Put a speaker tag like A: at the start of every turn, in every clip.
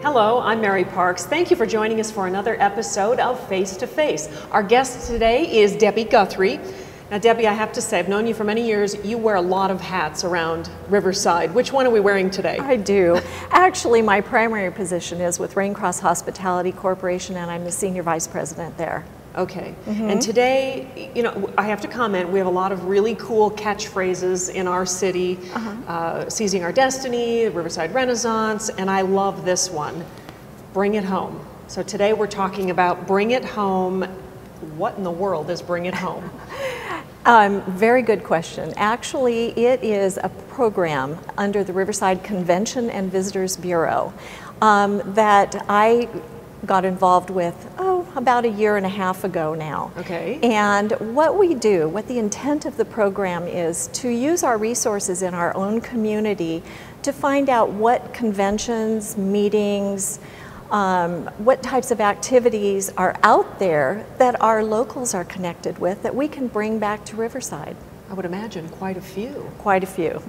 A: Hello, I'm Mary Parks. Thank you for joining us for another episode of Face to Face. Our guest today is Debbi Guthrie. Now, Debbi, I have to say, I've known you for many years. You wear a lot of hats around Riverside. Which one are we wearing today?
B: I do. Actually, my primary position is with Raincross Hospitality Corporation, and I'm the Senior Vice President there.
A: Okay. And today, you know, I have to comment, we have a lot of really cool catchphrases in our city. Seizing Our Destiny, Riverside Renaissance, and I love this one, Bring It Home. So today we're talking about Bring It Home. What in the world is Bring It Home?
B: Very good question. Actually, it is a program under the Riverside Convention and Visitors Bureau that I got involved with, about a year and a half ago now.
A: Okay.
B: And what we do, what the intent of the program is to use our resources in our own community to find out what conventions, meetings, what types of activities are out there that our locals are connected with that we can bring back to Riverside.
A: I would imagine quite a few.
B: Quite a few,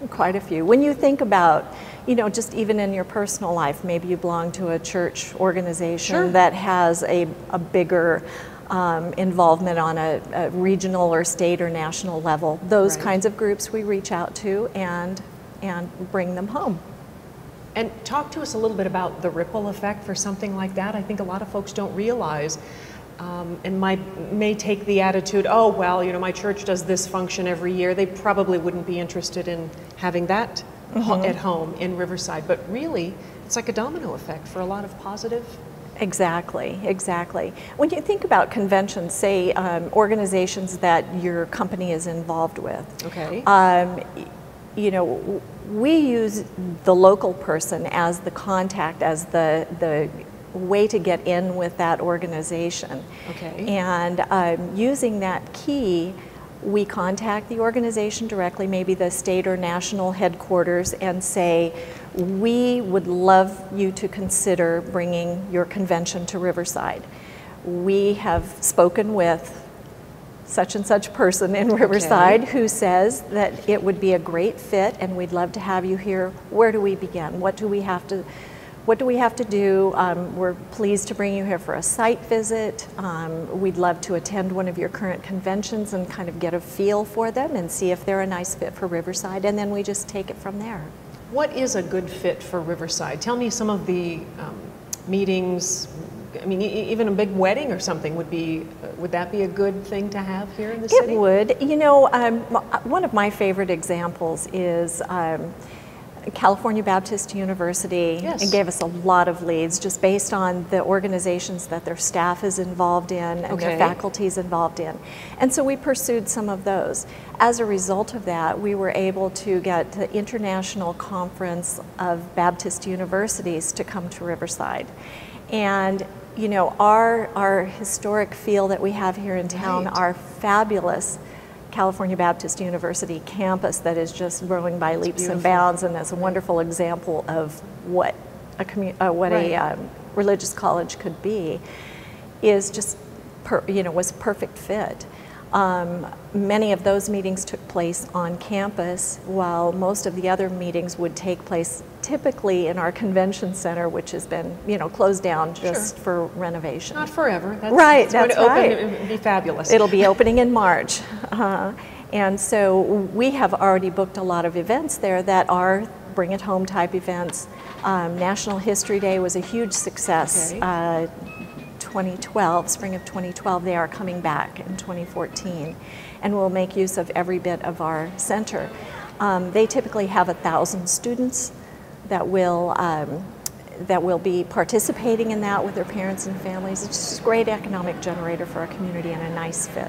B: quite a few. When you think about, you know, just even in your personal life, maybe you belong to a church organization that has a bigger involvement on a regional or state or national level. Those kinds of groups we reach out to and bring them home.
A: And talk to us a little bit about the ripple effect for something like that. I think a lot of folks don't realize and may take the attitude, oh, well, you know, my church does this function every year. They probably wouldn't be interested in having that at home in Riverside. But really, it's like a domino effect for a lot of positive.
B: Exactly, exactly. When you think about conventions, say organizations that your company is involved with, you know, we use the local person as the contact, as the way to get in with that organization.
A: Okay.
B: And using that key, we contact the organization directly, maybe the state or national headquarters, and say, we would love you to consider bringing your convention to Riverside. We have spoken with such and such person in Riverside who says that it would be a great fit and we'd love to have you here. Where do we begin? What do we have to do? We're pleased to bring you here for a site visit. We'd love to attend one of your current conventions and kind of get a feel for them and see if they're a nice fit for Riverside, and then we just take it from there.
A: What is a good fit for Riverside? Tell me some of the meetings. I mean, even a big wedding or something would that be a good thing to have here in the city?
B: It would. You know, one of my favorite examples is California Baptist University. It gave us a lot of leads just based on the organizations that their staff is involved in and their faculty is involved in. And so we pursued some of those. As a result of that, we were able to get the International Conference of Baptist Universities to come to Riverside. And you know, our historic feel that we have here in town, our fabulous California Baptist University campus that is just growing by leaps and bounds, and that's a wonderful example of what a religious college could be, is just was a perfect fit. Many of those meetings took place on campus, while most of the other meetings would take place typically in our convention center, which has been, you know, closed down just for renovation.
A: Not forever. That's
B: right.
A: That's going to open and be fabulous.
B: It'll be opening in March. And so we have already booked a lot of events there that are bring it home type events. National History Day was a huge success. 2012, spring of 2012, they are coming back in 2014, and we'll make use of every bit of our center. They typically have 1,000 students that will be participating in that with their parents and families. It's just a great economic generator for our community and a nice fit.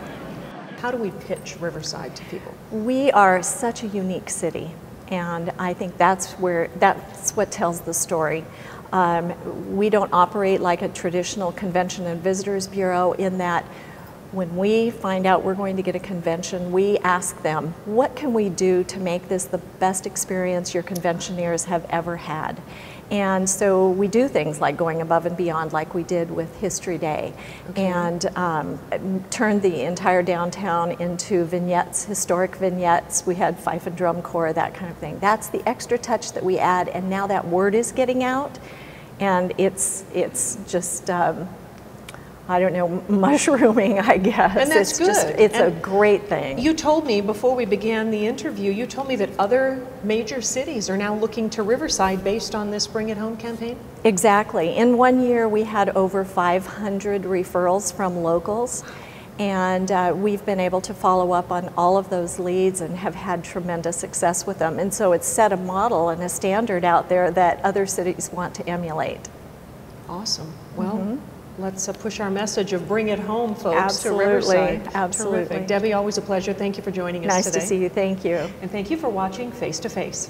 A: How do we pitch Riverside to people?
B: We are such a unique city, and I think that's what tells the story. We don't operate like a traditional convention and visitors bureau in that when we find out we're going to get a convention, we ask them, what can we do to make this the best experience your conventioneers have ever had? And so we do things like going above and beyond, like we did with History Day, and turned the entire downtown into vignettes, historic vignettes. We had fife and drum corps, that kind of thing. That's the extra touch that we add, and now that word is getting out. And it's just, I don't know, mushrooming, I guess.
A: And that's
B: it's
A: good.
B: Just, it's a great thing.
A: You told me before we began the interview, you told me that other major cities are now looking to Riverside based on this Bring It Home campaign?
B: Exactly. In 1 year, we had over 500 referrals from locals. And we've been able to follow up on all of those leads and have had tremendous success with them. And so it's set a model and a standard out there that other cities want to emulate.
A: Awesome. Well, let's push our message of Bring It Home, folks,
B: Absolutely.
A: to Riverside.
B: Absolutely.
A: Terrific. Debbie, always a pleasure. Thank you for joining us
B: nice
A: today.
B: Nice to see you. Thank you.
A: And thank you for watching Face to Face.